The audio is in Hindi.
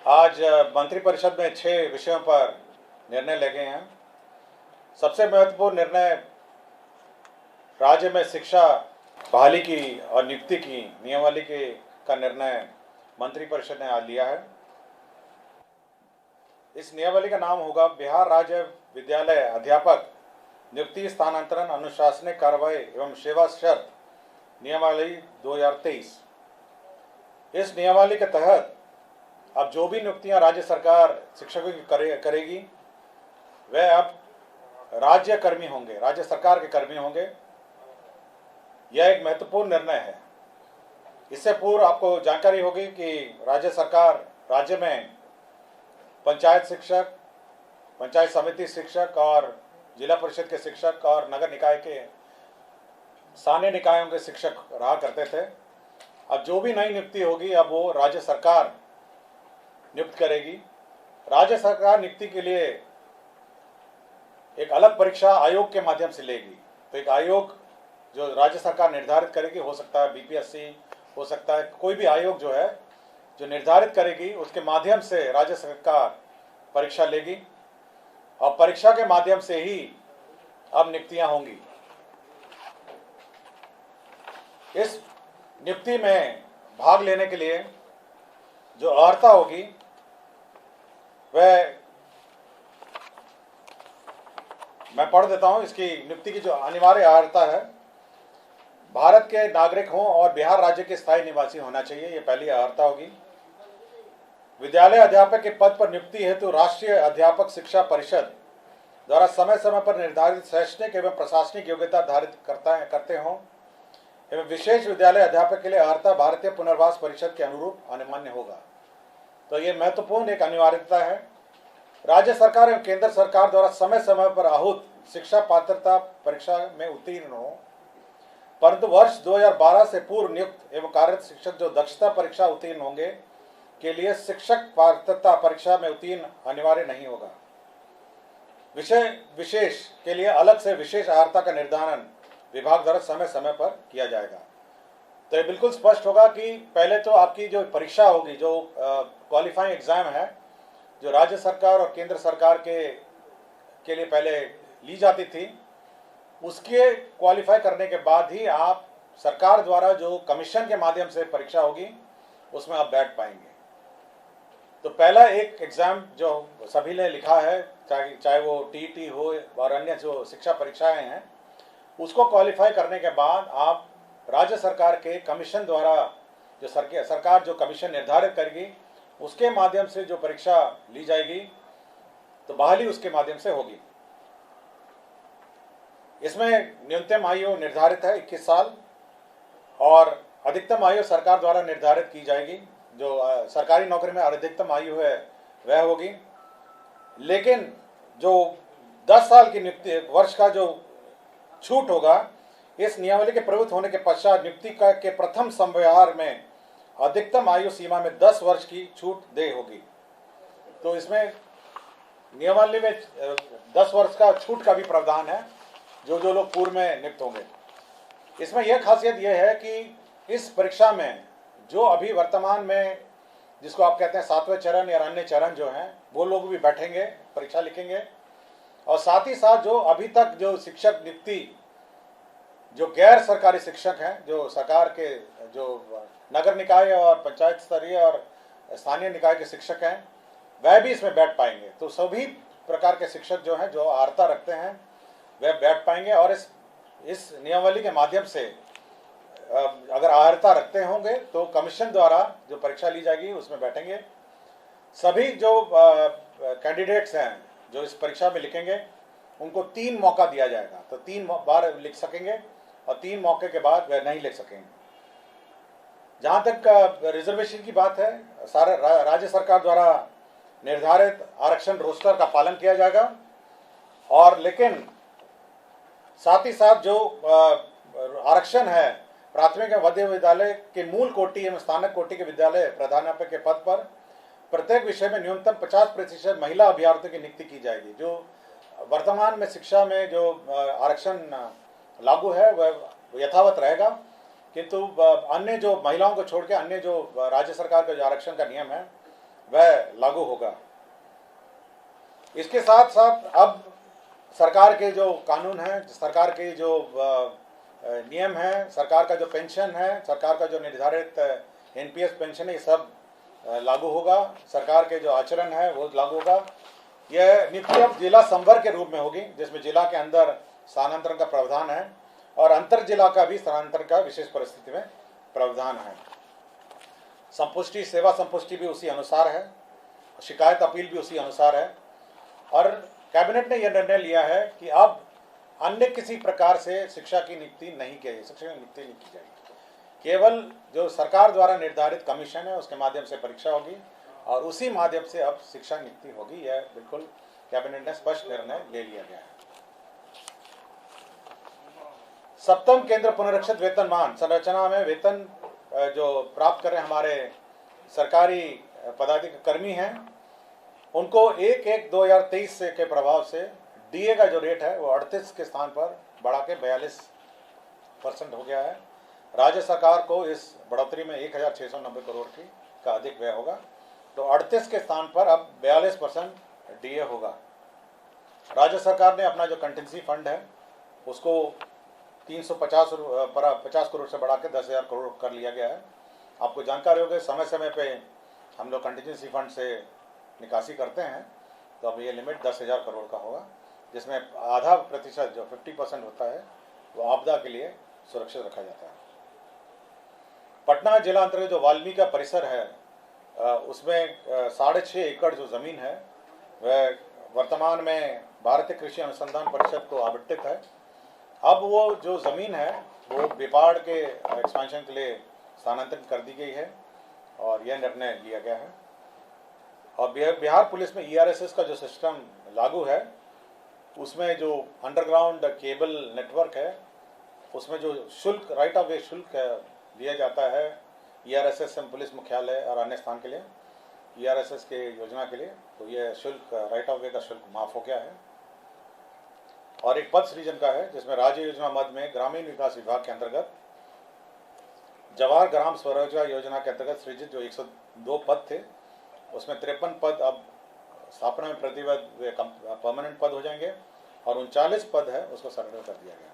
आज मंत्रिपरिषद में 6 विषयों पर निर्णय ले गए हैं। सबसे महत्वपूर्ण निर्णय राज्य में शिक्षा बहाली की और नियुक्ति की नियमावली का निर्णय मंत्रिपरिषद ने आज लिया है। इस नियमावली का नाम होगा बिहार राज्य विद्यालय अध्यापक नियुक्ति स्थानांतरण अनुशासनिक कार्रवाई एवं सेवा शर्त नियमावली 2023। इस नियमावली के तहत अब जो भी नियुक्तियां राज्य सरकार शिक्षकों की करेगी वह अब राज्य कर्मी होंगे, राज्य सरकार के कर्मी होंगे। यह एक महत्वपूर्ण निर्णय है। इससे पूर्व आपको जानकारी होगी कि राज्य सरकार राज्य में पंचायत शिक्षक, पंचायत समिति शिक्षक और जिला परिषद के शिक्षक और नगर निकाय के स्थानीय निकायों के शिक्षक रहा करते थे। अब जो भी नई नियुक्ति होगी अब वो राज्य सरकार नियुक्त करेगी। राज्य सरकार नियुक्ति के लिए एक अलग परीक्षा आयोग के माध्यम से लेगी। तो एक आयोग जो राज्य सरकार निर्धारित करेगी, हो सकता है बीपीएससी, हो सकता है कोई भी आयोग जो है जो निर्धारित करेगी, उसके माध्यम से राज्य सरकार परीक्षा लेगी और परीक्षा के माध्यम से ही अब नियुक्तियां होंगी। इस नियुक्ति में भाग लेने के लिए जो अर्हता होगी वह मैं पढ़ देता हूं। इसकी नियुक्ति की जो अनिवार्य अर्हता है, भारत के नागरिक हों और बिहार राज्य के स्थायी निवासी होना चाहिए, ये पहली अर्हता होगी। विद्यालय अध्यापक के पद पर नियुक्ति हेतु राष्ट्रीय अध्यापक शिक्षा परिषद द्वारा समय समय पर निर्धारित शैक्षणिक एवं प्रशासनिक योग्यता धारित करते हों एवं विशेष विद्यालय अध्यापक के लिए अर्हता भारतीय पुनर्वास परिषद के अनुरूप अनिवार्य होगा। तो ये महत्वपूर्ण एक अनिवार्यता है। राज्य सरकार एवं केंद्र सरकार द्वारा समय समय पर आहूत शिक्षा पात्रता परीक्षा में उत्तीर्ण हो, परंतु वर्ष 2012 से पूर्व नियुक्त एवं कार्यरत शिक्षक जो दक्षता परीक्षा उत्तीर्ण होंगे के लिए शिक्षक पात्रता परीक्षा में उत्तीर्ण अनिवार्य नहीं होगा। विषय विशेष के लिए अलग से विशेष अर्हता का निर्धारण विभाग द्वारा समय समय पर किया जाएगा। तो ये बिल्कुल स्पष्ट होगा कि पहले तो आपकी जो परीक्षा होगी, जो क्वालिफाइंग एग्जाम है, जो राज्य सरकार और केंद्र सरकार के लिए पहले ली जाती थी, उसके क्वालिफाई करने के बाद ही आप सरकार द्वारा जो कमीशन के माध्यम से परीक्षा होगी उसमें आप बैठ पाएंगे। तो पहला एक एग्जाम जो सभी ने लिखा है, चाहे वो टीईटी हो और अन्य जो शिक्षा परीक्षाएं हैं, उसको क्वालिफाई करने के बाद आप राज्य सरकार के कमीशन द्वारा जो सरकार जो कमीशन निर्धारित करेगी उसके माध्यम से जो परीक्षा ली जाएगी तो बहाली उसके माध्यम से होगी। इसमें न्यूनतम आयु निर्धारित है 21 साल और अधिकतम आयु सरकार द्वारा निर्धारित की जाएगी। जो सरकारी नौकरी में अधिकतम आयु है वह होगी, लेकिन जो 10 साल की नियुक्ति वर्ष का जो छूट होगा, इस नियमावली के प्रवृत्त होने के पश्चात नियुक्ति के प्रथम संव्यवहार में अधिकतम आयु सीमा में 10 वर्ष की छूट दे होगी। तो इसमें नियमावली में 10 वर्ष का छूट का भी प्रावधान है जो लोग पूर्व में नियुक्त होंगे। इसमें यह खासियत यह है कि इस परीक्षा में जो अभी वर्तमान में जिसको आप कहते हैं 7वें चरण या अन्य चरण जो हैं, वो लोग भी बैठेंगे, परीक्षा लिखेंगे। और साथ ही साथ जो अभी तक जो शिक्षक नियुक्ति जो गैर सरकारी शिक्षक हैं, जो सरकार के जो नगर निकाय और पंचायत स्तरीय और स्थानीय निकाय के शिक्षक हैं, वह भी इसमें बैठ पाएंगे। तो सभी प्रकार के शिक्षक जो हैं, जो अर्हता रखते हैं, वह बैठ पाएंगे और इस नियमावली के माध्यम से अगर अर्हता रखते होंगे तो कमीशन द्वारा जो परीक्षा ली जाएगी उसमें बैठेंगे। सभी जो कैंडिडेट्स हैं जो इस परीक्षा में लिखेंगे उनको 3 मौका दिया जाएगा। तो 3 बार लिख सकेंगे और 3 मौके के बाद वह नहीं लिख सकेंगे। जहाँ तक रिजर्वेशन की बात है, सारे राज्य सरकार द्वारा निर्धारित आरक्षण रोस्टर का पालन किया जाएगा और लेकिन साथ ही साथ जो आरक्षण है प्राथमिक एवं मध्य विद्यालय के मूल कोटि एवं स्थानक कोटि के विद्यालय प्रधानाध्यापक के पद पर प्रत्येक विषय में न्यूनतम 50% महिला अभ्यर्थियों की नियुक्ति की जाएगी। जो वर्तमान में शिक्षा में जो आरक्षण लागू है वह यथावत रहेगा, किंतु अन्य जो महिलाओं को छोड़ के अन्य जो राज्य सरकार का जो आरक्षण का नियम है वह लागू होगा। इसके साथ साथ अब सरकार के जो कानून हैं, सरकार के जो नियम हैं, सरकार का जो पेंशन है, सरकार का जो निर्धारित एनपीएस पेंशन है, ये सब लागू होगा। सरकार के जो आचरण है वो लागू होगा। यह नीति अब जिला संवर्ग के रूप में होगी, जिसमें जिला के अंदर स्थानांतरण का प्रावधान है और अंतर जिला का भी स्थानांतरण का विशेष परिस्थिति में प्रावधान है। संपुष्टि, सेवा संपुष्टि भी उसी अनुसार है, शिकायत अपील भी उसी अनुसार है। और कैबिनेट ने यह निर्णय लिया है कि अब अन्य किसी प्रकार से शिक्षा की नियुक्ति नहीं की जाएगी, शिक्षक की नियुक्ति नहीं की जाएगी। केवल जो सरकार द्वारा निर्धारित कमीशन है उसके माध्यम से परीक्षा होगी और उसी माध्यम से अब शिक्षा नियुक्ति होगी। यह बिल्कुल कैबिनेट ने स्पष्ट निर्णय ले लिया गया है। सप्तम केंद्र पुनरीक्षित वेतनमान संरचना में वेतन जो प्राप्त कर रहे हमारे सरकारी पदाधिकारी कर्मी हैं, उनको 1/1/2023 से के प्रभाव से डीए का जो रेट है वो 38 के स्थान पर बढ़ा के 42% हो गया है। राज्य सरकार को इस बढ़ोतरी में 1690 करोड़ का अधिक व्यय होगा, तो 38 के स्थान पर अब 42% डीए होगा। राज्य सरकार ने अपना जो कंटिजेंसी फंड है उसको 350 करोड़ से बढ़ा के 10,000 करोड़ कर लिया गया है। आपको जानकारी होगी, समय समय पे हम लोग कंटिजेंसी फंड से निकासी करते हैं, तो अब ये लिमिट 10,000 करोड़ का होगा, जिसमें आधा प्रतिशत जो 50% होता है वो आपदा के लिए सुरक्षित रखा जाता है। पटना जिला अंतर्गत जो वाल्मीकि का परिसर है उसमें 6.5 एकड़ जो ज़मीन है वह वर्तमान में भारतीय कृषि अनुसंधान परिषद को आवंटित है। अब वो जो ज़मीन है वो बिपाड़ के एक्सपेंशन के लिए स्थानांतरित कर दी गई है और यह निर्णय लिया गया है। और बिहार पुलिस में ईआरएसएस का जो सिस्टम लागू है उसमें जो अंडरग्राउंड केबल नेटवर्क है उसमें जो शुल्क, राइट ऑफ वे शुल्क दिया जाता है ईआरएसएस पुलिस मुख्यालय और अन्य स्थान के लिए, ईआरएसएस के योजना के लिए, तो ये शुल्क, राइट ऑफ वे का शुल्क माफ़ हो गया है। और एक पद सृजन का है जिसमें राज्य योजना मद में ग्रामीण विकास विभाग के अंतर्गत जवाहर ग्राम स्वरोजगार योजना के अंतर्गत सृजित जो 102 पद थे उसमें 53 पद अब स्थापना में प्रतिबद्ध परमानेंट पद हो जाएंगे और 39 पद है उसको सरेंडर कर दिया गया।